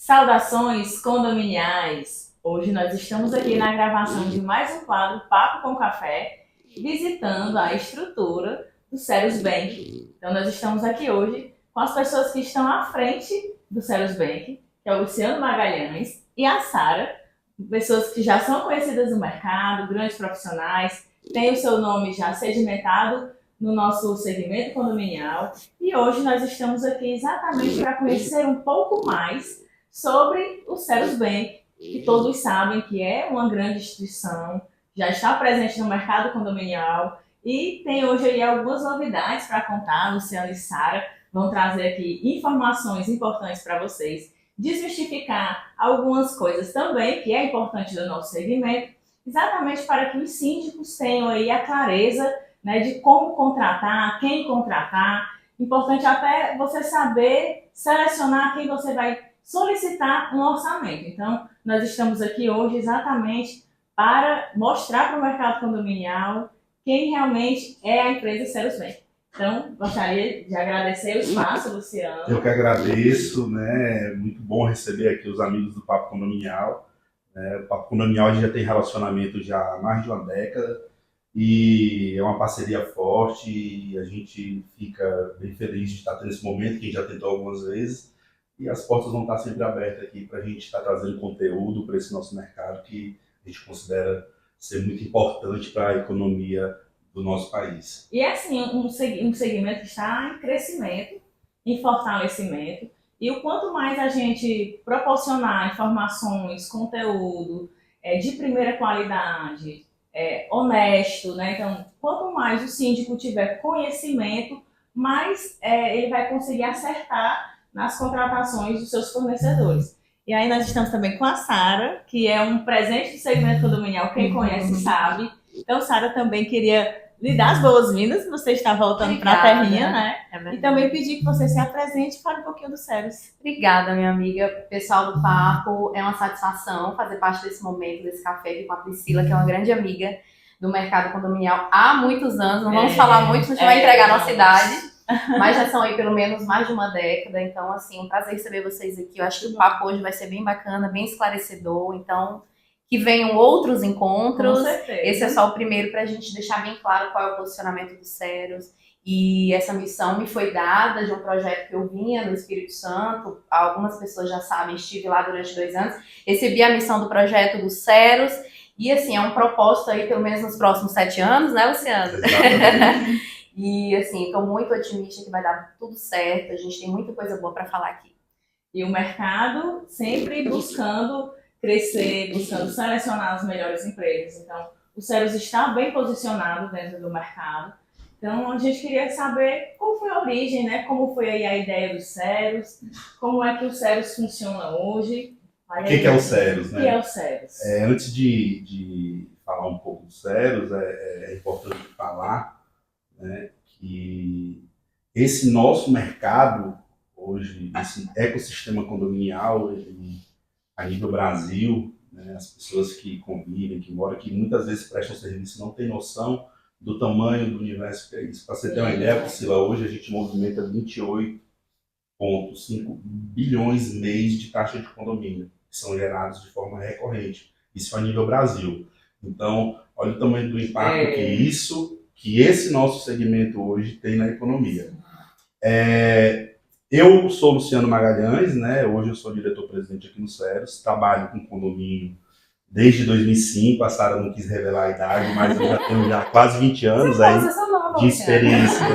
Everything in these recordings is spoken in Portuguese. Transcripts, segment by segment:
Saudações condominiais! Hoje nós estamos aqui na gravação de mais um quadro Papo com Café, visitando a estrutura do Ceros Bank. Então nós estamos aqui hoje com as pessoas que estão à frente do Ceros Bank, que é o Luciano Magalhães e a Sara, pessoas que já são conhecidas no mercado, grandes profissionais, têm o seu nome já sedimentado no nosso segmento condominial. E hoje nós estamos aqui exatamente para conhecer um pouco mais sobre o Ceros Bank, que todos sabem que é uma grande instituição, já está presente no mercado condominial e tem hoje aí algumas novidades para contar. Luciano e Sara vão trazer aqui informações importantes para vocês, desmistificar algumas coisas também que é importante do nosso segmento, exatamente para que os síndicos tenham aí a clareza, né, de como contratar, quem contratar. Importante até você saber selecionar quem você vai solicitar um orçamento. Então, nós estamos aqui hoje exatamente para mostrar para o mercado condominial quem realmente é a empresa Ceros Bank. Então, gostaria de agradecer o espaço, Luciano. Eu que agradeço, né? É muito bom receber aqui os amigos do Papo Condominial. O Papo Condominial já tem relacionamento já há mais de uma década e é uma parceria forte e a gente fica bem feliz de estar tendo esse momento, que a gente já tentou algumas vezes. E as portas vão estar sempre abertas aqui para a gente estar trazendo conteúdo para esse nosso mercado que a gente considera ser muito importante para a economia do nosso país. E é assim, um segmento que está em crescimento, em fortalecimento. E o quanto mais a gente proporcionar informações, conteúdo de primeira qualidade, honesto, né? Então, quanto mais o síndico tiver conhecimento, mais ele vai conseguir acertar nas contratações dos seus fornecedores. E aí nós estamos também com a Sara, que é um presente do segmento condominial, quem conhece sabe. Então, Sara, também queria lhe dar as boas-vindas, você está voltando para a terrinha, né? E também pedir que você se apresente e fale um pouquinho do Ceros. Obrigada, minha amiga. Pessoal do Papo, é uma satisfação fazer parte desse momento, desse café aqui com a Priscila, que é uma grande amiga do mercado condominial há muitos anos. Não vamos falar muito, a gente vai entregar a nossa idade. Mas já são aí pelo menos mais de uma década, então assim, um prazer receber vocês aqui. Eu acho que o papo hoje vai ser bem bacana, bem esclarecedor, então que venham outros encontros. Com certeza. Esse é só o primeiro para a gente deixar bem claro qual é o posicionamento do Ceros. E essa missão me foi dada de um projeto que eu vinha no Espírito Santo, algumas pessoas já sabem, estive lá durante 2 anos, recebi a missão do projeto do Ceros, e assim, é um propósito aí pelo menos nos próximos 7 anos, né, Luciano? Exatamente. E assim, estou muito otimista que vai dar tudo certo, a gente tem muita coisa boa para falar aqui. E o mercado sempre buscando crescer, buscando selecionar as melhores empresas. Então, o Ceros está bem posicionado dentro do mercado. Então, a gente queria saber como foi a origem, né? Como foi aí a ideia do Ceros, como é que o Ceros funciona hoje. O que é o Ceros, né? O que é o Ceros? Antes de falar um pouco do Ceros, é importante falar, né, que esse nosso mercado hoje, esse ecossistema condominial a nível Brasil, né, as pessoas que convivem, que moram aqui, muitas vezes prestam serviço, não têm noção do tamanho do universo que é isso. Para você ter uma ideia, Priscila, hoje a gente movimenta 28,5 bilhões mês de taxa de condomínio, que são gerados de forma recorrente. Isso a nível Brasil. Então, olha o tamanho do impacto que esse nosso segmento hoje tem na economia. Eu sou Luciano Magalhães, né? Hoje eu sou diretor-presidente aqui no Ceros, trabalho com condomínio desde 2005, a Sara não quis revelar a idade, mas eu já tenho quase 20 anos aí de experiência.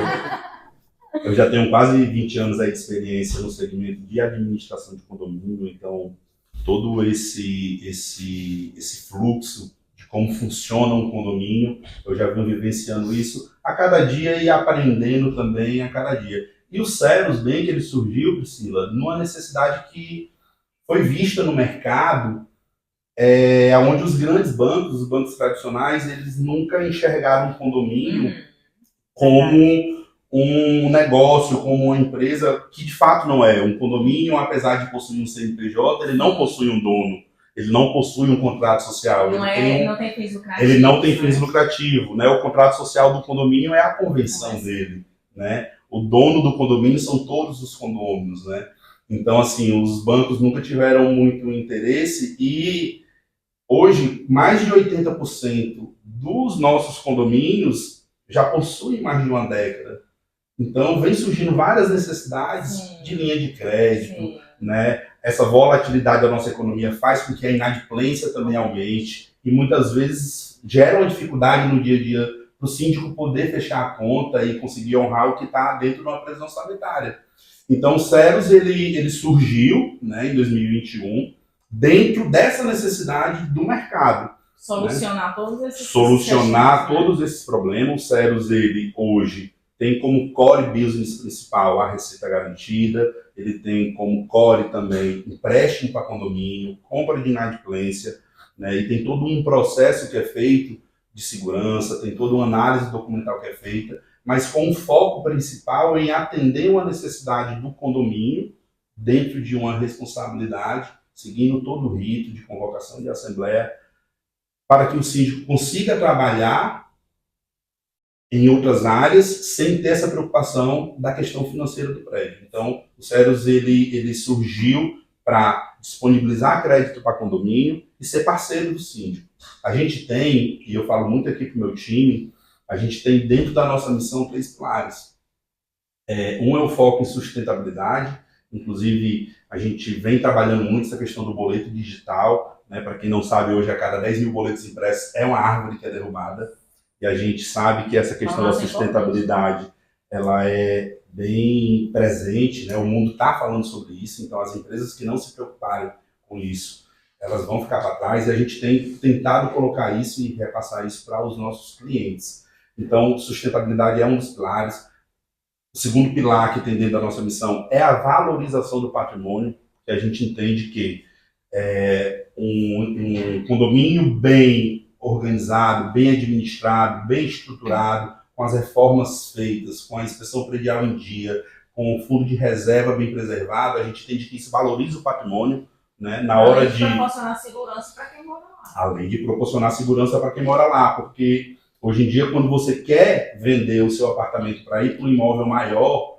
Eu já tenho quase 20 anos aí de experiência no segmento de administração de condomínio, então todo esse fluxo de como funciona um condomínio, eu já venho vivenciando isso a cada dia e aprendendo também a cada dia. E o Ceros Bank, ele surgiu, Priscila, numa necessidade que foi vista no mercado, onde os grandes bancos, os bancos tradicionais, eles nunca enxergaram um condomínio como um negócio, como uma empresa, que de fato não é. Um condomínio, apesar de possuir um CNPJ, ele não possui um dono. Ele não possui um contrato social. Não tem fins lucrativos. Ele não tem fins lucrativos, né? O contrato social do condomínio é a convenção dele, né? O dono do condomínio são todos os condôminos, né? Então, assim, os bancos nunca tiveram muito interesse e hoje mais de 80% dos nossos condomínios já possuem mais de uma década. Então, vem surgindo várias necessidades de linha de crédito, né? Essa volatilidade da nossa economia faz com que a inadimplência também aumente e muitas vezes gera uma dificuldade no dia a dia para o síndico poder fechar a conta e conseguir honrar o que está dentro de uma previsão orçamentária. Então, o Ceros ele surgiu, né, em 2021 dentro dessa necessidade do mercado. Solucionar, né? Todos esses problemas. O Ceros, ele hoje tem como core business principal a receita garantida, ele tem como core também empréstimo para condomínio, compra de inadimplência, né? E tem todo um processo que é feito de segurança, tem toda uma análise documental que é feita, mas com um foco principal em atender uma necessidade do condomínio dentro de uma responsabilidade, seguindo todo o rito de convocação de assembleia, para que o síndico consiga trabalhar em outras áreas, sem ter essa preocupação da questão financeira do prédio. Então, o Ceros ele surgiu para disponibilizar crédito para condomínio e ser parceiro do síndico. A gente tem, e eu falo muito aqui para o meu time, a gente tem dentro da nossa missão 3 pilares. Um é o foco em sustentabilidade, inclusive a gente vem trabalhando muito essa questão do boleto digital, né? Para quem não sabe, hoje a cada 10 mil boletos impressos é uma árvore que é derrubada. E a gente sabe que essa questão da sustentabilidade, ela é bem presente, né? O mundo está falando sobre isso, então as empresas que não se preocuparem com isso, elas vão ficar para trás, e a gente tem tentado colocar isso e repassar isso para os nossos clientes. Então, sustentabilidade é um dos pilares. O segundo pilar que tem dentro da nossa missão é a valorização do patrimônio, que a gente entende que um condomínio bem organizado, bem administrado, bem estruturado, com as reformas feitas, com a inspeção predial em dia, com o fundo de reserva bem preservado, a gente entende que isso valoriza o patrimônio, né, na hora de proporcionar segurança para quem mora lá. Além de proporcionar segurança para quem mora lá, porque hoje em dia, quando você quer vender o seu apartamento para ir para um imóvel maior,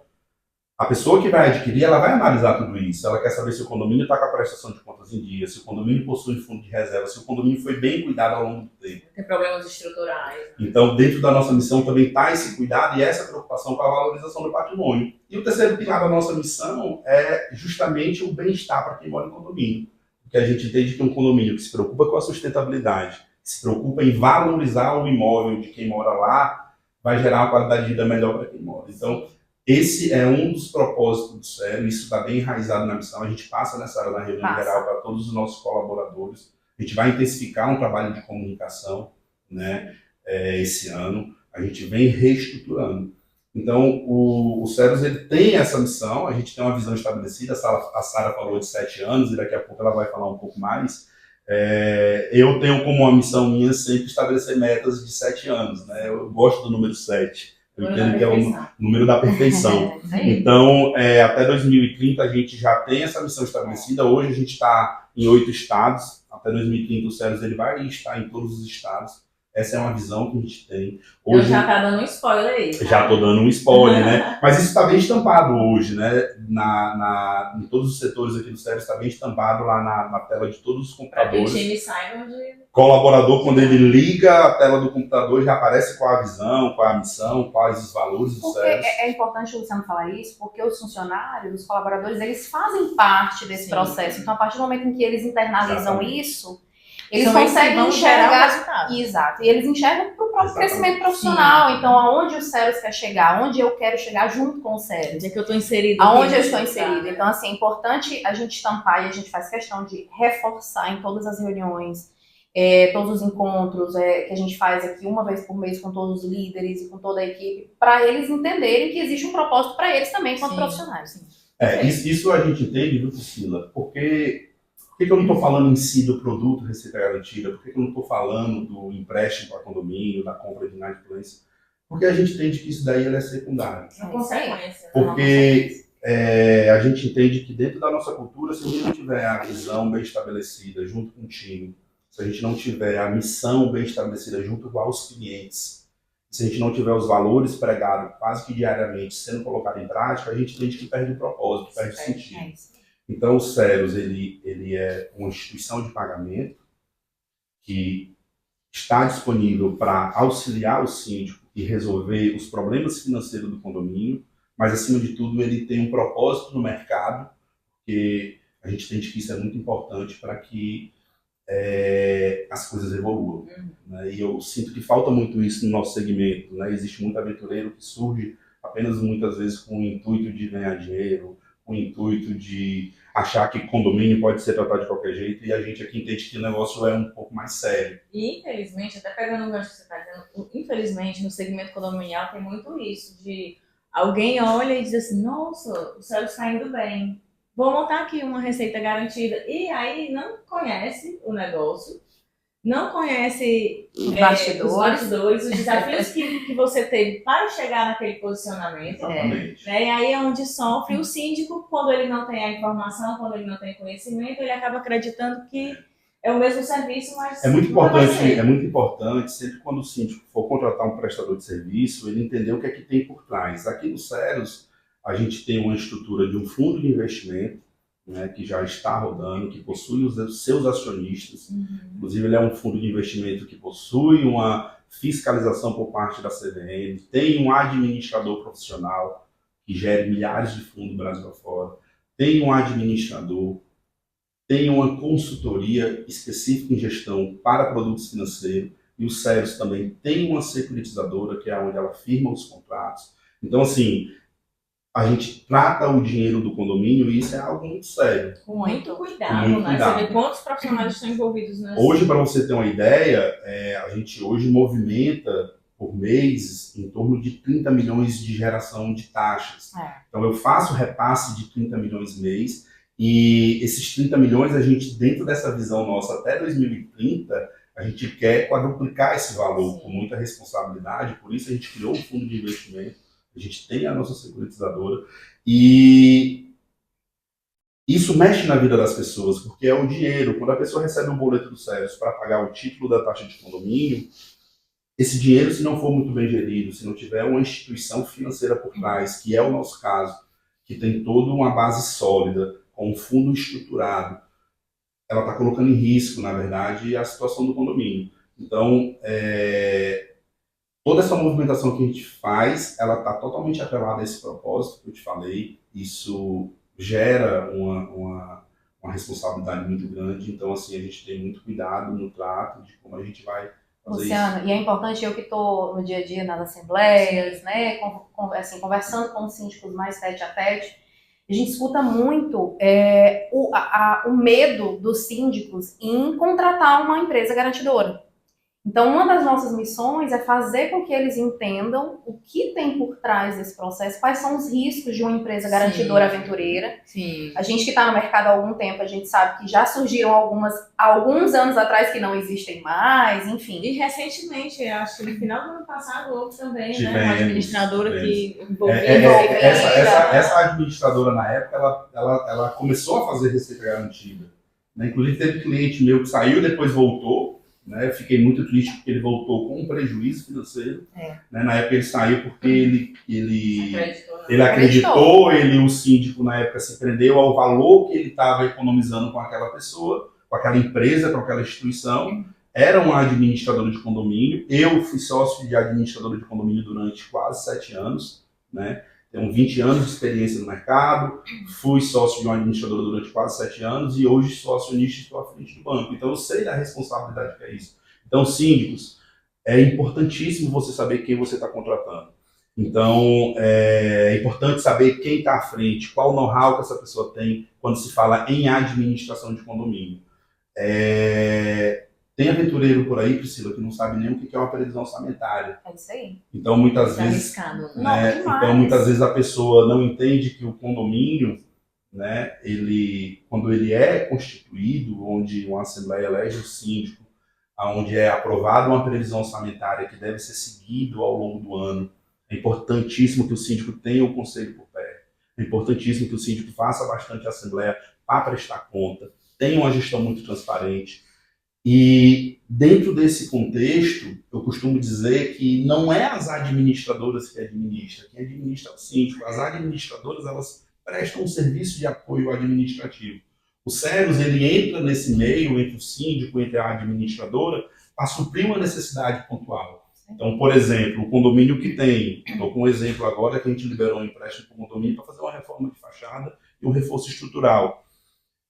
a pessoa que vai adquirir, ela vai analisar tudo isso. Ela quer saber se o condomínio está com a prestação de contas em dia, se o condomínio possui fundo de reserva, se o condomínio foi bem cuidado ao longo do tempo. Tem problemas estruturais. Então, dentro da nossa missão também está esse cuidado e essa preocupação com a valorização do patrimônio. E o terceiro pilar da nossa missão é justamente o bem-estar para quem mora em condomínio. Porque a gente entende que um condomínio que se preocupa com a sustentabilidade, que se preocupa em valorizar o imóvel de quem mora lá, vai gerar uma qualidade de vida melhor para quem mora. Então, esse é um dos propósitos do CERO, isso está bem enraizado na missão. A gente passa nessa área na reunião geral para todos os nossos colaboradores. A gente vai intensificar um trabalho de comunicação, né, esse ano. A gente vem reestruturando. Então, o CEROS ele tem essa missão, a gente tem uma visão estabelecida. A Sara falou de 7 anos e daqui a pouco ela vai falar um pouco mais. Eu tenho como uma missão minha sempre estabelecer metas de 7 anos. Né? Eu gosto do número 7. Eu entendo que é o número da perfeição. Então, até 2030 a gente já tem essa missão estabelecida. Hoje a gente está em 8 estados. Até 2030 o CEROS ele vai estar em todos os estados. Essa é uma visão que a gente tem. Hoje, já está dando um spoiler aí. Tá? Já estou dando um spoiler, né? Mas isso está bem estampado hoje, né? Em todos os setores aqui do CEROS está bem estampado lá na tela de todos os computadores. Para que o time saiba onde... Colaborador, quando ele liga a tela do computador, já aparece qual a visão, qual a missão, quais os valores do CEROS. É importante o Luciano falar isso, porque os funcionários, os colaboradores, eles fazem parte desse processo. Então, a partir do momento em que eles internalizam isso, eles conseguem enxergar o resultado. Exato. E eles enxergam para o próprio crescimento profissional. Sim. Então, aonde o CEROS quer chegar, aonde eu quero chegar junto com o CEROS. Onde é que eu estou inserido? Aonde eu estou inserida. Então, assim, é importante a gente estampar e a gente faz questão de reforçar em todas as reuniões, todos os encontros que a gente faz aqui uma vez por mês com todos os líderes e com toda a equipe, para eles entenderem que existe um propósito para eles também, enquanto profissionais. Isso a gente entende, viu, Priscila? Porque... Por que eu não estou falando em si do produto Receita Garantida? Por que eu não estou falando do empréstimo para condomínio, da compra de inadimplência? Porque a gente entende que isso daí é secundário. É consequência. Porque a gente entende que dentro da nossa cultura, se a gente não tiver a visão bem estabelecida junto com o time, se a gente não tiver a missão bem estabelecida junto aos clientes, se a gente não tiver os valores pregados quase que diariamente sendo colocado em prática, a gente entende que perde o propósito, perde o sentido. Então, o Ceros, ele é uma instituição de pagamento que está disponível para auxiliar o síndico e resolver os problemas financeiros do condomínio, mas, acima de tudo, ele tem um propósito no mercado, porque a gente entende que isso é muito importante para que as coisas evoluam. Né? E eu sinto que falta muito isso no nosso segmento. Né? Existe muito aventureiro que surge apenas muitas vezes com o intuito de ganhar dinheiro, com o intuito de achar que condomínio pode ser tratado de qualquer jeito, e a gente aqui entende que o negócio é um pouco mais sério. E, infelizmente, até pegando o gancho que você está dizendo, infelizmente, no segmento condominial tem muito isso, de alguém olha e diz assim, nossa, o céu está indo bem, vou montar aqui uma receita garantida, e aí não conhece o negócio, não conhece Os os bastidores, os desafios que você teve para chegar naquele posicionamento. Exatamente. Né? E aí é onde sofre o síndico, quando ele não tem a informação, quando ele não tem conhecimento, ele acaba acreditando que é o mesmo serviço, mas é muito importante, sempre quando o síndico for contratar um prestador de serviço, ele entender o que é que tem por trás. Aqui no Ceros, a gente tem uma estrutura de um fundo de investimento, né, que já está rodando, que possui os seus acionistas. Inclusive, ele é um fundo de investimento que possui uma fiscalização por parte da CVM, tem um administrador profissional que gere milhares de fundos do Brasil afora, tem um administrador, tem uma consultoria específica em gestão para produtos financeiros, e o Ceros também tem uma securitizadora, que é onde ela firma os contratos. Então, assim, a gente trata o dinheiro do condomínio e isso é algo muito sério. Com muito cuidado, né? Você vê quantos profissionais estão envolvidos nessa. Hoje, para você ter uma ideia, a gente hoje movimenta por mês em torno de 30 milhões de geração de taxas. Então, eu faço repasse de 30 milhões mês, e esses 30 milhões, a gente, dentro dessa visão nossa até 2030, a gente quer quadruplicar esse valor. Sim. Com muita responsabilidade, por isso a gente criou um fundo de investimento, a gente tem a nossa securitizadora, e isso mexe na vida das pessoas, porque é o dinheiro. Quando a pessoa recebe um boleto do Ceros para pagar o título da taxa de condomínio, esse dinheiro, se não for muito bem gerido, se não tiver uma instituição financeira por trás, que é o nosso caso, que tem toda uma base sólida, com um fundo estruturado, ela está colocando em risco, na verdade, a situação do condomínio. Então, toda essa movimentação que a gente faz, ela está totalmente atrelada a esse propósito que eu te falei. Isso gera uma responsabilidade muito grande. Então, assim, a gente tem muito cuidado no trato de como a gente vai fazer Luciano, isso. E é importante, eu que estou no dia a dia nas assembleias, né, assim, conversando com os síndicos mais tete a tete, a gente escuta muito o medo dos síndicos em contratar uma empresa garantidora. Então, uma das nossas missões é fazer com que eles entendam o que tem por trás desse processo, quais são os riscos de uma empresa garantidora aventureira. Sim. A gente que está no mercado há algum tempo, a gente sabe que já surgiram algumas, alguns anos atrás, que não existem mais, enfim. E recentemente, acho que no final do ano passado, houve também, né, uma administradora que envolvia... Essa administradora, na época, ela começou a fazer receita garantida. Né? Inclusive, teve cliente meu que saiu, depois voltou. Né? Fiquei muito triste porque ele voltou com um prejuízo financeiro. Né? Na época ele saiu porque ele acreditou, o síndico na época se prendeu ao valor que ele estava economizando com aquela pessoa, com aquela empresa, com aquela instituição. Era um administrador de condomínio. Eu fui sócio de administrador de condomínio durante quase 7 anos. Né? Tenho 20 anos de experiência no mercado, fui sócio de uma administradora durante quase 7 anos e hoje sou acionista e estou à frente do banco. Então eu sei da responsabilidade que é isso. Então, síndicos, é importantíssimo você saber quem você está contratando. Então, é importante saber quem está à frente, qual o know-how que essa pessoa tem quando se fala em administração de condomínio. Tem aventureiro por aí, Priscila, que não sabe nem o que é uma previsão orçamentária. É isso aí. Então, muitas vezes, muitas vezes a pessoa não entende que o condomínio, né, quando ele é constituído, onde uma assembleia elege o síndico, onde é aprovada uma previsão orçamentária que deve ser seguido ao longo do ano, é importantíssimo que o síndico tenha o conselho por perto. É importantíssimo que o síndico faça bastante assembleia para prestar conta, tenha uma gestão muito transparente. E dentro desse contexto, eu costumo dizer que não é as administradoras que administram, quem administra é o síndico. As administradoras, elas prestam um serviço de apoio administrativo. O SERUS, ele entra nesse meio, entre o síndico, entre a administradora, para suprir uma necessidade pontual. Então, por exemplo, o condomínio que tem, estou com um exemplo agora, que a gente liberou um empréstimo para o condomínio para fazer uma reforma de fachada e um reforço estrutural.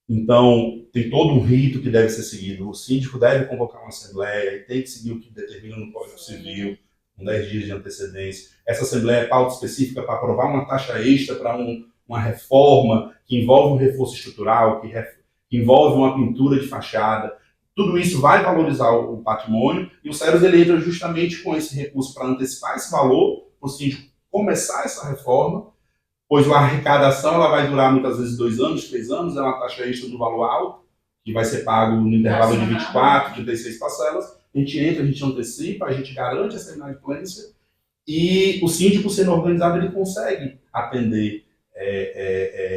Então, tem todo um rito que deve ser seguido. O síndico deve convocar uma assembleia e tem que seguir o que determina no Código Civil, com 10 dias de antecedência. Essa assembleia é pauta específica para aprovar uma taxa extra para uma reforma que envolve um reforço estrutural, que envolve uma pintura de fachada. Tudo isso vai valorizar o patrimônio e o SERUS ele entra justamente com esse recurso para antecipar esse valor, para o síndico começar essa reforma, pois a arrecadação ela vai durar muitas vezes 2 anos, 3 anos, é uma taxa extra do valor alto, que vai ser pago no intervalo de 24, 36 parcelas. A gente entra, a gente antecipa, a gente garante essa inadimplência e o síndico sendo organizado ele consegue atender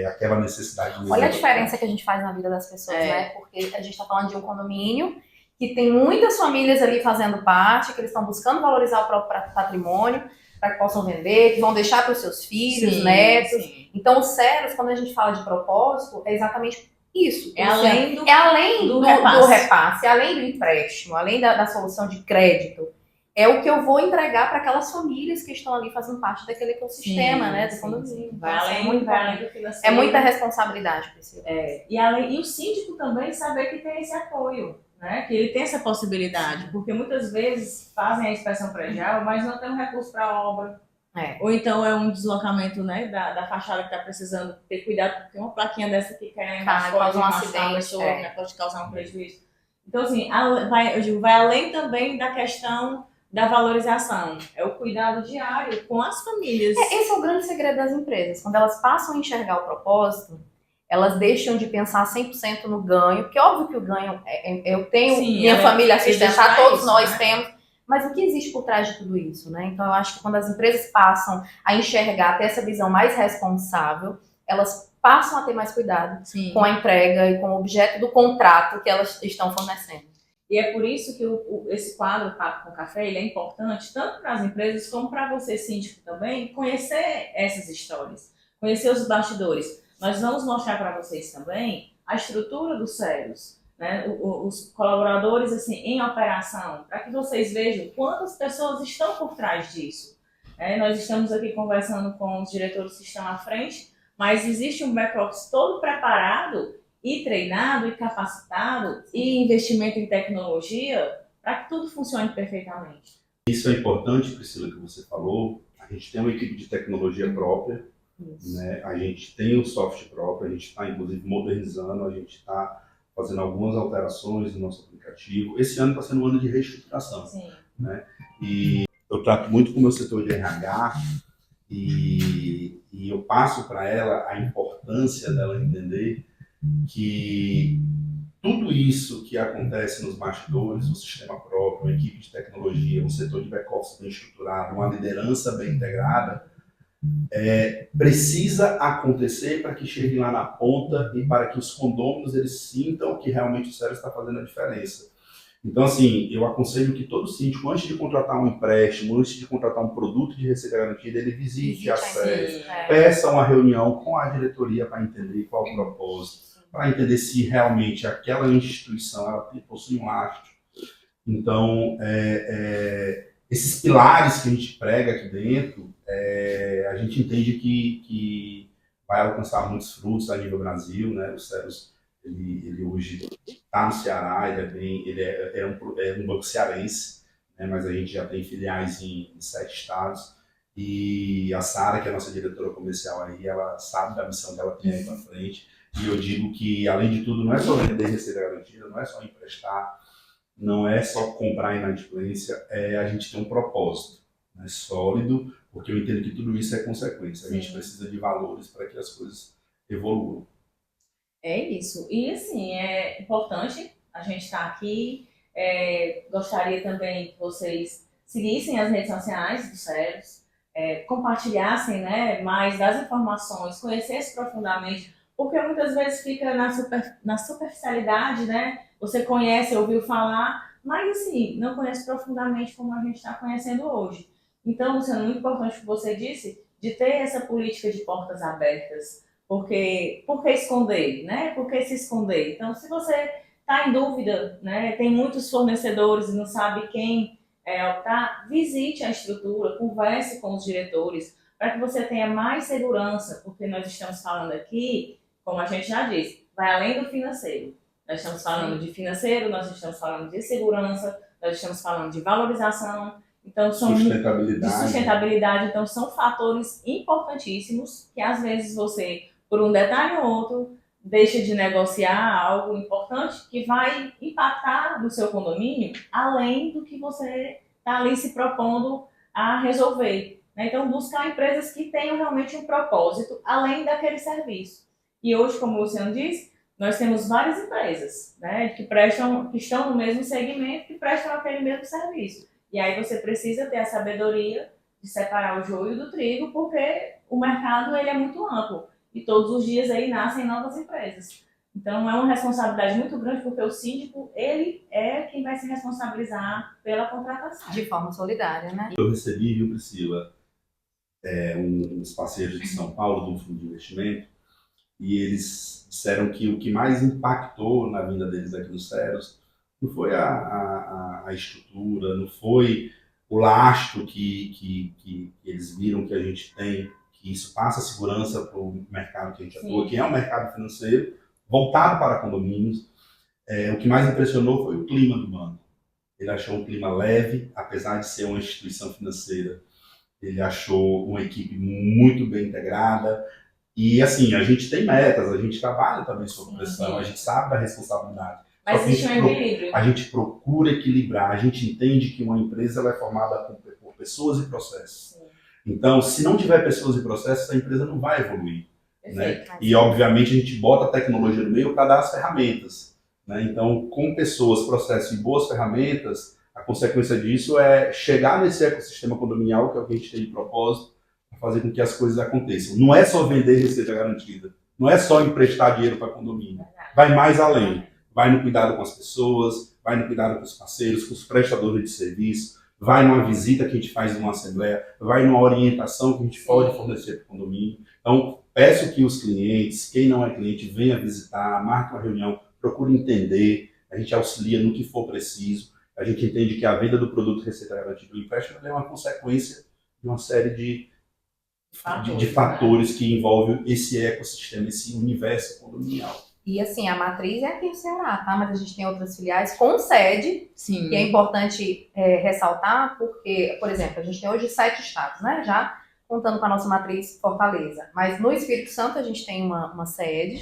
aquela necessidade. Olha a diferença que a gente faz na vida das pessoas, né? Porque a gente está falando de um condomínio que tem muitas famílias ali fazendo parte, que eles estão buscando valorizar o próprio patrimônio para que possam vender, que vão deixar para os seus filhos, netos. Sim. Então, o SERUS, quando a gente fala de propósito, é exatamente isso. É além do repasse, além do empréstimo, além da solução de crédito. É o que eu vou entregar para aquelas famílias que estão ali fazendo parte daquele ecossistema, né, do condomínio. Vai além do financeiro. É muita responsabilidade, Priscila. E o síndico também saber que tem esse apoio, né, que ele tem essa possibilidade, porque muitas vezes fazem a inspeção predial, mas não tem um recurso para a obra. Ou então é um deslocamento, né, da fachada que está precisando ter cuidado, porque uma plaquinha dessa que cai pode um acidente, pode causar um prejuízo. Então, assim, vai além também da questão da valorização, é o cuidado diário com as famílias. Esse é o grande segredo das empresas. Quando elas passam a enxergar o propósito, elas deixam de pensar 100% no ganho, porque óbvio que o ganho, eu tenho minha família a sustentar, todos nós temos, mas o que existe por trás de tudo isso, né? Então eu acho que quando as empresas passam a enxergar, ter essa visão mais responsável, elas passam a ter mais cuidado com a entrega e com o objeto do contrato que elas estão fornecendo. E é por isso que esse quadro Papo com Café ele é importante, tanto para as empresas como para você, síndico, também, conhecer essas histórias, conhecer os bastidores. Nós vamos mostrar para vocês também a estrutura do SERUS, né? Os colaboradores assim, em operação, para que vocês vejam quantas pessoas estão por trás disso. Nós estamos aqui conversando com os diretores que estão à frente, mas existe um back-office todo preparado e treinado e capacitado e investimento em tecnologia para que tudo funcione perfeitamente. Isso é importante, Priscila, que você falou. A gente tem uma equipe de tecnologia própria, né? A gente tem o software próprio, a gente está inclusive modernizando, a gente está fazendo algumas alterações no nosso aplicativo. Esse ano está sendo um ano de reestruturação, né? E eu trato muito com o meu setor de RH e eu passo para ela a importância dela entender que tudo isso que acontece nos bastidores, o sistema próprio, a equipe de tecnologia, um setor de back-office bem estruturado, uma liderança bem integrada, precisa acontecer para que chegue lá na ponta e para que os condôminos eles sintam que realmente o SERUS está fazendo a diferença. Então, assim, eu aconselho que todo síndico, antes de contratar um empréstimo, antes de contratar um produto de receita garantida, ele visite a sede, peça uma reunião com a diretoria para entender qual é o propósito, para entender se realmente aquela instituição ela possui um lastro. Então, esses pilares que a gente prega aqui dentro, a gente entende que vai alcançar muitos frutos a nível Brasil, né? O SERUS, ele hoje está no Ceará, ele é um banco cearense, né? Mas a gente já tem filiais em 7 estados. E a Sara, que é a nossa diretora comercial aí, ela sabe da missão que ela tem aí para frente. E eu digo que, além de tudo, não é só vender receita garantida, não é só emprestar, não é só comprar inadimplência, a gente tem um propósito, né, sólido, porque eu entendo que tudo isso é consequência. A gente precisa de valores para que as coisas evoluam. É isso. E, assim, é importante a gente estar aqui. Gostaria também que vocês seguissem as redes sociais do SERUS, compartilhassem, né, mais das informações, conhecessem profundamente, porque muitas vezes fica na superficialidade, né? Você conhece, ouviu falar, mas assim, não conhece profundamente como a gente está conhecendo hoje. Então, Luciano, muito importante o que você disse, de ter essa política de portas abertas Porque, por que esconder, né? Por que se esconder? Então, se você está em dúvida, né? Tem muitos fornecedores e não sabe quem optar, visite a estrutura, converse com os diretores, para que você tenha mais segurança, porque nós estamos falando aqui, como a gente já disse, vai além do financeiro. Nós estamos falando de financeiro, nós estamos falando de segurança, nós estamos falando de valorização, então são de sustentabilidade, então são fatores importantíssimos que às vezes você, por um detalhe ou outro, deixa de negociar algo importante que vai impactar no seu condomínio, além do que você está ali se propondo a resolver. Então, buscar empresas que tenham realmente um propósito, além daquele serviço. E hoje, como o Luciano disse, nós temos várias empresas, né, que estão no mesmo segmento, que prestam aquele mesmo serviço. E aí você precisa ter a sabedoria de separar o joio do trigo, porque o mercado ele é muito amplo. E todos os dias aí nascem novas empresas. Então é uma responsabilidade muito grande, porque o síndico, ele é quem vai se responsabilizar pela contratação. De forma solidária, né? Eu recebi, viu, Priscila, uns parceiros de São Paulo, de um fundo de investimento, e eles disseram que o que mais impactou na vinda deles aqui no Ceros não foi a estrutura, não foi o lastro que eles viram que a gente tem, que isso passa segurança para o mercado que a gente atua, que é um mercado financeiro voltado para condomínios. O que mais impressionou foi o clima do banco. Ele achou um clima leve, apesar de ser uma instituição financeira. Ele achou uma equipe muito bem integrada. E assim, a gente tem metas, a gente trabalha também sob pressão, a gente sabe da responsabilidade. Mas existe um equilíbrio. A gente procura equilibrar, a gente entende que uma empresa ela é formada por pessoas e processos. Sim. Então, se não tiver pessoas e processos, a empresa não vai evoluir. Né? E, obviamente, a gente bota a tecnologia no meio para dar as ferramentas. Né? Então, com pessoas, processos e boas ferramentas, a consequência disso é chegar nesse ecossistema condominial, que é o que a gente tem de propósito, para fazer com que as coisas aconteçam. Não é só vender receita garantida, não é só emprestar dinheiro para condomínio. Vai mais além. Vai no cuidado com as pessoas, vai no cuidado com os parceiros, com os prestadores de serviço, vai numa visita que a gente faz numa assembleia, vai numa orientação que a gente pode fornecer para o condomínio. Então, peço que os clientes, quem não é cliente, venha visitar, marque uma reunião, procure entender, a gente auxilia no que for preciso. A gente entende que a venda do produto receita garantida do empréstimo é uma consequência de uma série de fatores que envolvem esse ecossistema, esse universo condominial. E assim, a matriz é aqui no Ceará, tá? Mas a gente tem outras filiais com sede, Sim. Que é importante ressaltar, porque, por exemplo, a gente tem hoje 7 estados, né? Já contando com a nossa matriz Fortaleza. Mas no Espírito Santo a gente tem uma sede.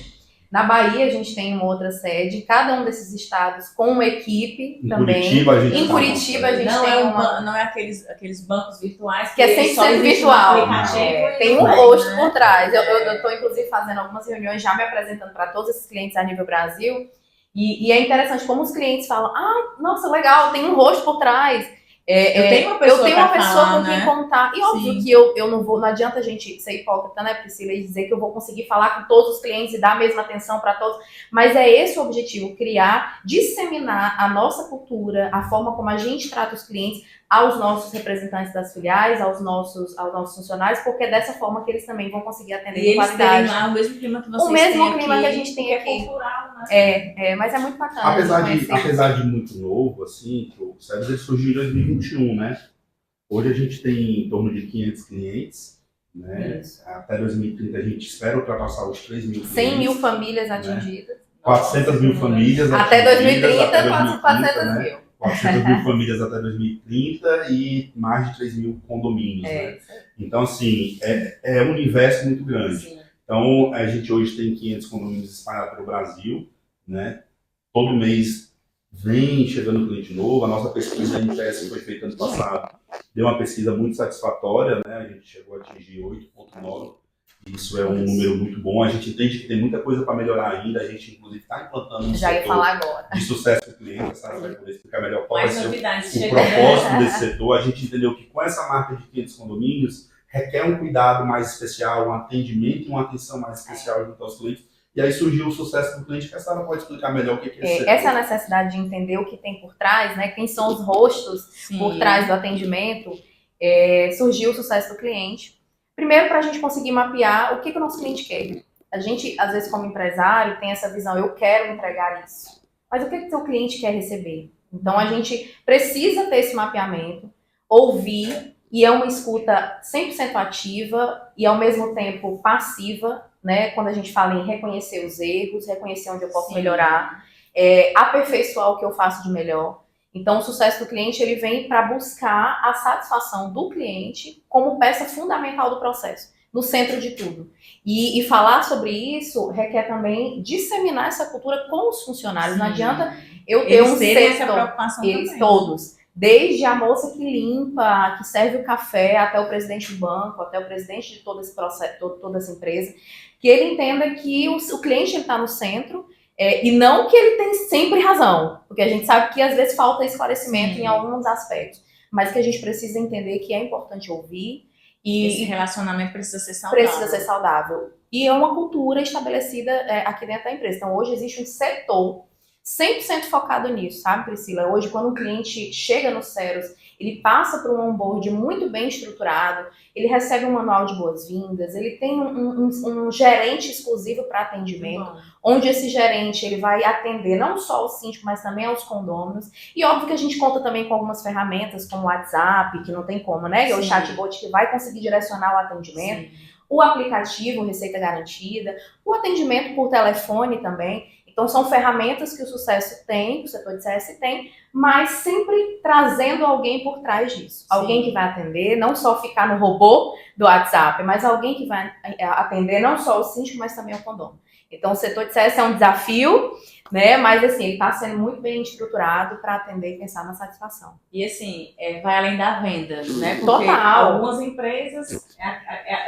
Na Bahia a gente tem uma outra sede, cada um desses estados com uma equipe também. Em Curitiba a gente tem uma... Não é aqueles bancos virtuais que é 100% virtual. Tem um rosto por trás. Eu estou inclusive fazendo algumas reuniões, já me apresentando para todos esses clientes a nível Brasil. E é interessante como os clientes falam, nossa, legal, tem um rosto por trás. Eu tenho uma pessoa com quem contar. E óbvio que eu não vou, não adianta a gente ser hipócrita, né, Priscila, e dizer que eu vou conseguir falar com todos os clientes e dar a mesma atenção para todos. Mas é esse o objetivo, criar, disseminar a nossa cultura, a forma como a gente trata os clientes aos nossos representantes das filiais, aos nossos funcionários, porque é dessa forma que eles também vão conseguir atender com qualidade. Eles lá o mesmo clima que vocês têm aqui. O mesmo clima que a gente tem aqui. É cultural, né? Mas é muito bacana. Apesar de muito novo, assim, o Ceros ele surgiu em 2021, né? Hoje a gente tem em torno de 500 clientes, né? Até 2030 a gente espera ultrapassar os 3 mil clientes. 100 mil famílias atingidas. 400 mil famílias até 2030, quase 400 mil. 400 mil famílias até 2030 e mais de 3 mil condomínios, né? Então, assim, é um universo muito grande. Sim. Então, a gente hoje tem 500 condomínios espalhados pelo Brasil, né? Todo mês vem chegando cliente novo. A nossa pesquisa NPS que foi feita ano passado deu uma pesquisa muito satisfatória, né? A gente chegou a atingir 8,9. Isso é um número muito bom. A gente entende que tem muita coisa para melhorar ainda. A gente, inclusive, está implantando um setor de sucesso do cliente. A Sara vai poder explicar melhor qual vai ser o propósito desse setor. A gente entendeu que com essa marca de 500 condomínios requer um cuidado mais especial, um atendimento e uma atenção mais especial junto aos clientes. E aí surgiu o sucesso do cliente, que a Sara pode explicar melhor o que é esse setor. Essa necessidade de entender o que tem por trás, né? Quem são os rostos por trás do atendimento, surgiu o sucesso do cliente. Primeiro, para a gente conseguir mapear o que o nosso cliente quer. a gente, às vezes, como empresário, tem essa visão, eu quero entregar isso. Mas o que o seu cliente quer receber? Então, a gente precisa ter esse mapeamento, ouvir, e é uma escuta 100% ativa e, ao mesmo tempo, passiva, né? Quando a gente fala em reconhecer os erros, reconhecer onde eu posso melhorar, aperfeiçoar o que eu faço de melhor. Então, o sucesso do cliente, ele vem para buscar a satisfação do cliente como peça fundamental do processo, no centro de tudo. E falar sobre isso requer também disseminar essa cultura com os funcionários. Sim. Não adianta eu ter um setor, essa preocupação eles também. Todos. Desde a moça que limpa, que serve o café, até o presidente do banco, até o presidente de todo esse processo, toda essa empresa, que ele entenda que o cliente está no centro, e não que ele tem sempre razão, porque a gente sabe que às vezes falta esclarecimento em alguns aspectos, mas que a gente precisa entender que é importante ouvir. E esse relacionamento precisa ser saudável. Precisa ser saudável. E é uma cultura estabelecida aqui dentro da empresa. Então, hoje existe um setor 100% focado nisso, sabe, Priscila? Hoje, quando um cliente chega no Seros, ele passa por um onboard muito bem estruturado, ele recebe um manual de boas-vindas, ele tem um gerente exclusivo para atendimento, onde esse gerente ele vai atender não só ao síndico, mas também aos condôminos. E óbvio que a gente conta também com algumas ferramentas, como o WhatsApp, que não tem como, né? E o chatbot que vai conseguir direcionar o atendimento. Sim. O aplicativo Receita Garantida, o atendimento por telefone também. Então, são ferramentas que o sucesso tem, que o setor de CS tem, mas sempre trazendo alguém por trás disso. Sim. Alguém que vai atender, não só ficar no robô do WhatsApp, mas alguém que vai atender não só o síndico, mas também o condomínio. Então, o setor de CS é um desafio, né? Mas, assim, ele está sendo muito bem estruturado para atender e pensar na satisfação. E, assim, vai além da venda, né? Porque total. Algumas empresas,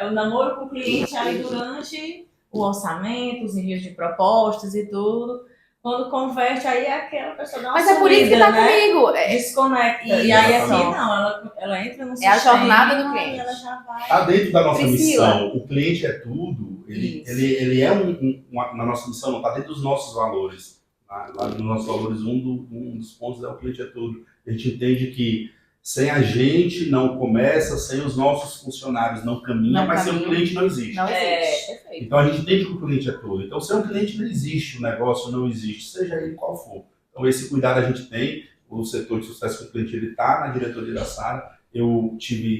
o namoro com o cliente ali durante o orçamento, os envios de propostas e tudo. Quando converte, aí é aquela pessoa dá uma Mas é por isso que tá comigo. Desconecta. E aí aqui não, ela entra no sistema. É a jornada do cliente. Ela já vai. Tá dentro da nossa missão. O cliente é tudo. Ele é na nossa missão, não tá dentro dos nossos valores. Lá nos nossos valores, um dos pontos é o cliente é tudo. A gente entende que sem a gente não começa, sem os nossos funcionários não caminha, mas sem o cliente não existe. Não existe. Então a gente entende que o cliente é tudo. Então sem o cliente não existe, o negócio não existe, seja ele qual for. Então esse cuidado a gente tem, o setor de sucesso do cliente ele está na diretoria da Sara.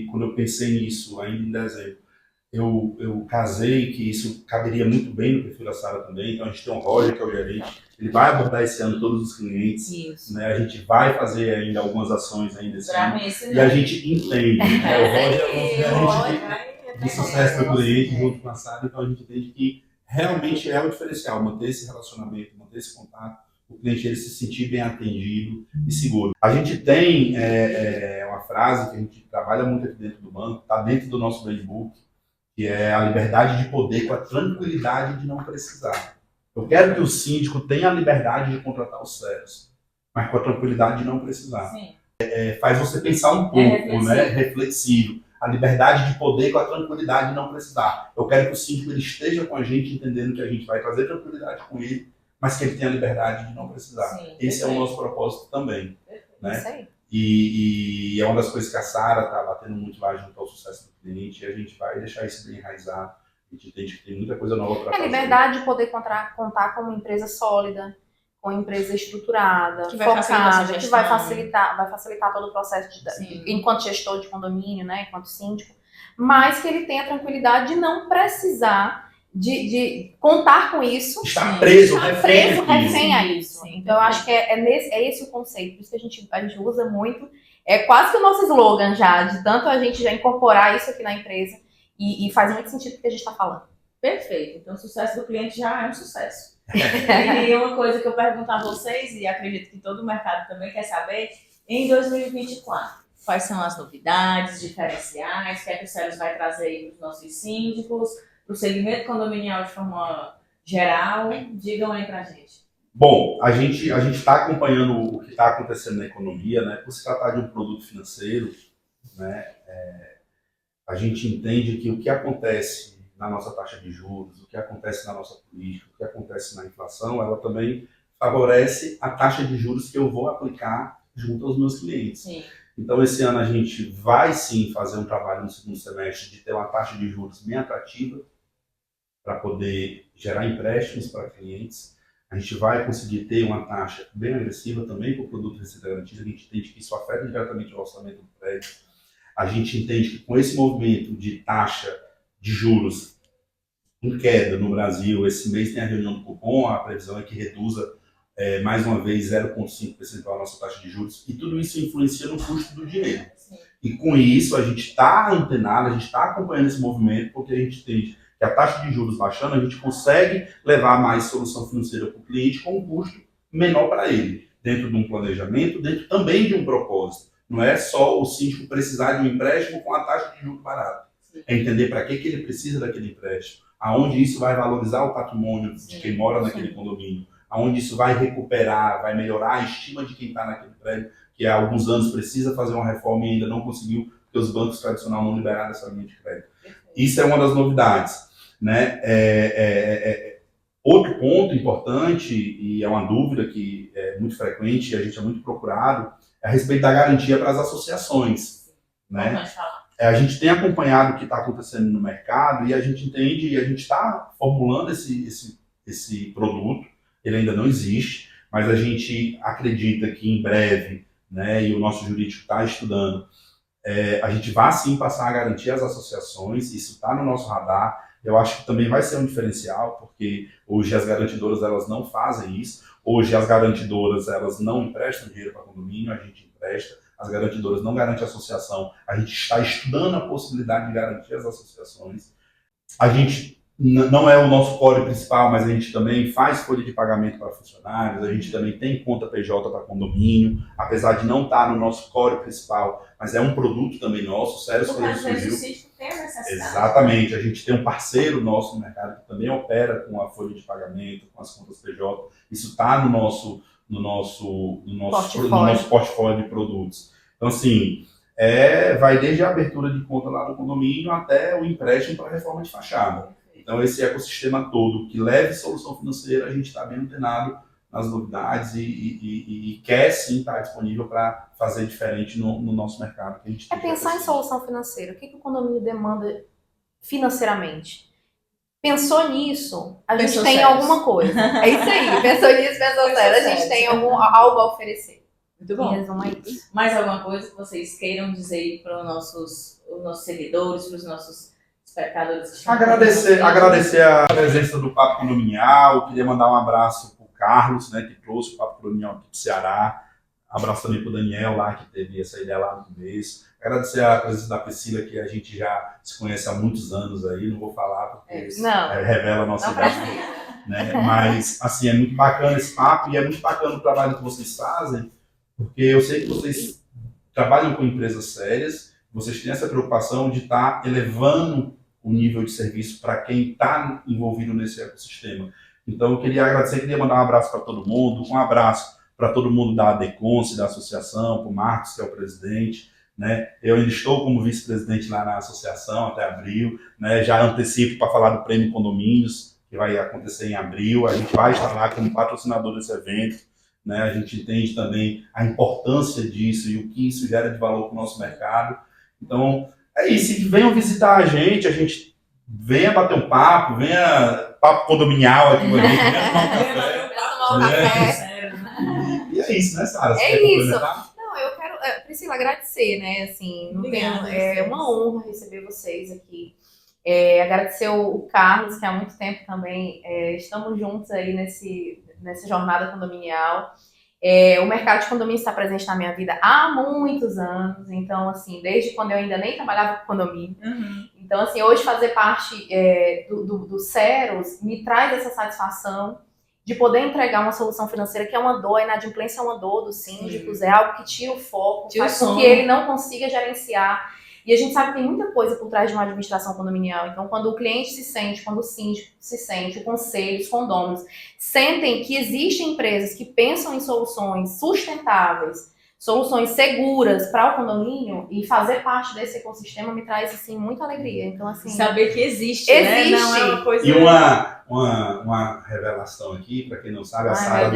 Quando eu pensei nisso ainda em dezembro, eu casei que isso caberia muito bem no perfil da Sara também. Então a gente tem o Roger, que é o gerente, ele vai abordar esse ano todos os clientes. Isso. Né? A gente vai fazer ainda algumas ações ainda esse ano. E a gente entende. Né? O Roger é o gerente de sucesso do cliente junto com a Sara. Então a gente entende que realmente é o diferencial, manter esse relacionamento, manter esse contato, o cliente ele se sentir bem atendido e seguro. A gente tem uma frase que a gente trabalha muito aqui dentro do banco, está dentro do nosso playbook, que é a liberdade de poder com a tranquilidade de não precisar. Eu quero que o síndico tenha a liberdade de contratar os Seros, mas com a tranquilidade de não precisar. Faz você pensar um pouco, né? Reflexivo. A liberdade de poder com a tranquilidade de não precisar. Eu quero que o síndico ele esteja com a gente, entendendo que a gente vai trazer tranquilidade com ele, mas que ele tenha a liberdade de não precisar. Esse é o nosso propósito também. Né? Isso aí. E é uma das coisas que a Sara está batendo muito lá junto ao sucesso do cliente, e a gente vai deixar isso bem enraizado. A gente entende que tem muita coisa nova para fazer. A liberdade de poder contar com uma empresa sólida, com uma empresa estruturada, que vai focada, que vai facilitar todo o processo enquanto gestor de condomínio, né, enquanto síndico, mas que ele tenha a tranquilidade de não precisar de contar com isso. Estar preso, refém a isso. Então eu acho que é esse o conceito, por isso que a gente usa muito. É quase que o nosso slogan já, de tanto a gente já incorporar isso aqui na empresa. E faz muito sentido o que a gente está falando. Perfeito. Então, o sucesso do cliente já é um sucesso. E uma coisa que eu pergunto a vocês, e acredito que todo o mercado também quer saber, em 2024, quais são as novidades, diferenciais, o que é que o Seros vai trazer aí para os nossos síndicos, para o segmento condominial de forma geral? Digam aí para a gente. Bom, a gente está acompanhando o que está acontecendo na economia, né? Por se tratar de um produto financeiro, né? A gente entende que o que acontece na nossa taxa de juros, o que acontece na nossa política, o que acontece na inflação, ela também favorece a taxa de juros que eu vou aplicar junto aos meus clientes. Sim. Então, esse ano a gente vai sim fazer um trabalho no segundo semestre de ter uma taxa de juros bem atrativa para poder gerar empréstimos para clientes. A gente vai conseguir ter uma taxa bem agressiva também para o produto de receita garantida. A gente entende que isso afeta diretamente o orçamento do prédio. A gente entende que com esse movimento de taxa de juros em queda no Brasil, esse mês tem a reunião do Copom, a previsão é que reduza mais uma vez 0,5% a nossa taxa de juros, e tudo isso influencia no custo do dinheiro. Sim. E com isso a gente está antenado, a gente está acompanhando esse movimento, porque a gente entende que a taxa de juros baixando, a gente consegue levar mais solução financeira para o cliente com um custo menor para ele, dentro de um planejamento, dentro também de um propósito. Não é só o síndico precisar de um empréstimo com a taxa de juros barata. É entender para que ele precisa daquele empréstimo, aonde isso vai valorizar o patrimônio de quem mora naquele condomínio, aonde isso vai recuperar, vai melhorar a estima de quem está naquele prédio, que há alguns anos precisa fazer uma reforma e ainda não conseguiu, porque os bancos tradicionais não liberaram essa linha de crédito. Isso é uma das novidades, né? Outro ponto importante, e é uma dúvida que é muito frequente e a gente é muito procurado, é a respeito da garantia para as associações, né? A gente tem acompanhado o que está acontecendo no mercado e a gente entende e a gente está formulando esse produto. Ele ainda não existe, mas a gente acredita que em breve, né, e o nosso jurídico está estudando, a gente vai sim passar a garantir às associações, isso está no nosso radar. Eu acho que também vai ser um diferencial, porque hoje as garantidoras elas não fazem isso, hoje as garantidoras elas não emprestam dinheiro para condomínio, a gente empresta, as garantidoras não garantem a associação, a gente está estudando a possibilidade de garantir as associações. A gente não é o nosso core principal, mas a gente também faz folha de pagamento para funcionários, a gente também tem conta PJ para condomínio, apesar de não estar no nosso core principal, mas é um produto também nosso, Ceros quando surgiu. Exatamente, a gente tem um parceiro nosso no mercado que também opera com a folha de pagamento, com as contas PJ, isso está no nosso portfólio de produtos. Então, assim, vai desde a abertura de conta lá no condomínio até o empréstimo para a reforma de fachada. Então, esse ecossistema todo que leve solução financeira, a gente está bem antenado nas novidades e quer sim estar disponível para fazer diferente no nosso mercado. Que a gente pensar em solução financeira. O que o condomínio demanda financeiramente? Pensou nisso, a gente tem alguma coisa. É isso aí, pensou nisso, pensou sério. A gente tem algo a oferecer. Muito bom. Em resumo, é isso. Mais alguma coisa que vocês queiram dizer para os nossos seguidores, para os nossos espectadores? Agradecer a presença do Papo Condominial. Queria mandar um abraço para o Carlos, né, que trouxe o Papo Condominial aqui para o Ceará. Abraço também para o Daniel lá, que teve essa ideia lá no começo. Agradecer a presença da Priscila, que a gente já se conhece há muitos anos aí, não vou falar porque revela a nossa idade. Né? Mas, assim, é muito bacana esse papo e é muito bacana o trabalho que vocês fazem, porque eu sei que vocês trabalham com empresas sérias, vocês têm essa preocupação de estar elevando o nível de serviço para quem está envolvido nesse ecossistema. Então, eu queria agradecer, queria mandar um abraço para todo mundo, um abraço para todo mundo da ADECONSE, da associação, para o Marcos, que é o presidente, né? Eu ainda estou como vice-presidente lá na associação até abril, né? Já antecipo para falar do Prêmio Condomínios, que vai acontecer em abril. A gente vai estar lá como patrocinador desse evento, né? A gente entende também a importância disso e o que isso gera de valor para o nosso mercado. Então, é isso. Venham visitar a gente venha bater um papo, venha papo condominial aqui com a gente, venha tomar um café. E é isso, né, Sara? É isso. Não, eu quero, Priscila, agradecer, né? Assim, é uma honra receber vocês aqui. Agradecer o Carlos, que há muito tempo também estamos juntos aí nessa jornada condominial. O mercado de condomínio está presente na minha vida há muitos anos, então, assim, desde quando eu ainda nem trabalhava com condomínio. Uhum. Então, assim, hoje fazer parte do Ceros me traz essa satisfação de poder entregar uma solução financeira que é uma dor, a inadimplência é uma dor dos síndicos, é algo que tira o foco, faz com que ele não consiga gerenciar. E a gente sabe que tem muita coisa por trás de uma administração condominial. Então, quando o cliente se sente, quando o síndico se sente, o conselho, os condôminos, sentem que existem empresas que pensam em soluções sustentáveis, soluções seguras para o condomínio, e fazer parte desse ecossistema me traz, assim, muita alegria. Então, assim... Saber que existe, né? Não é uma coisa... E uma revelação aqui, para quem não sabe, a Sara,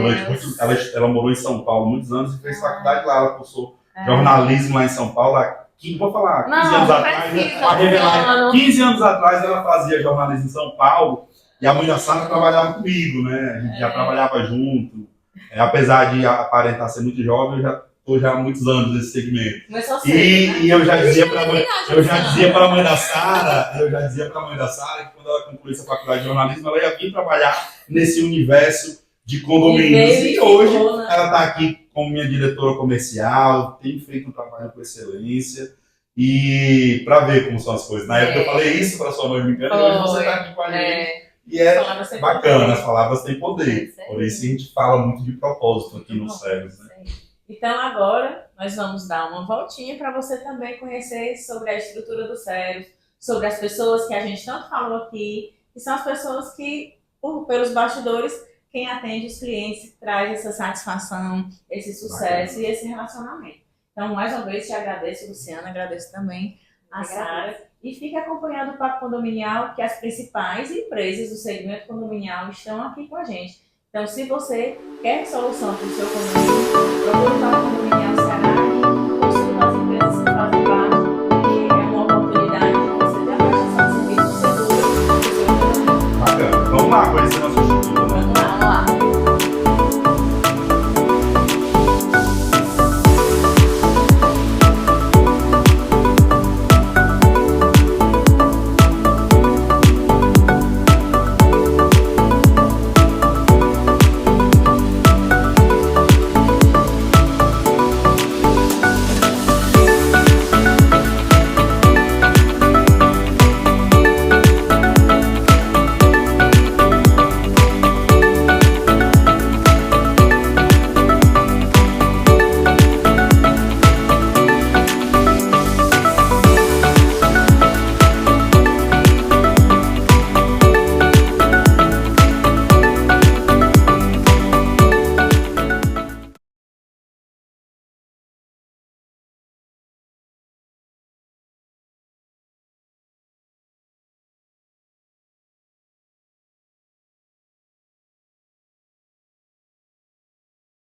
ela morou em São Paulo muitos anos e fez faculdade lá, ela cursou jornalismo lá em São Paulo. Vou falar, 15 anos atrás, 15 anos atrás ela fazia jornalismo em São Paulo E a mãe da Sara trabalhava comigo, né? A gente já trabalhava junto. Apesar de aparentar ser muito jovem, eu já estou já há muitos anos nesse segmento. Começou cedo, E eu já dizia para a mãe da Sara, que quando ela concluísse a faculdade de jornalismo, ela ia vir trabalhar nesse universo de condomínios. E hoje ela está aqui como minha diretora comercial, tem feito um trabalho com excelência. E para ver como são as coisas. Na época eu falei isso para sua mãe brincando, e hoje você está aqui com a gente. E é bacana, as palavras têm poder. Por isso a gente fala muito de propósito aqui no Ceros, né? Então agora nós vamos dar uma voltinha para você também conhecer sobre a estrutura do Ceros, sobre as pessoas que a gente tanto falou aqui, que são as pessoas que, pelos bastidores, quem atende os clientes traz essa satisfação, esse sucesso e esse relacionamento. Então, mais uma vez, te agradeço, Luciana, agradeço também a Sara. E fique acompanhando o Papo Condominial, que as principais empresas do segmento condominial estão aqui com a gente. Então, se você quer solução para o seu condomínio,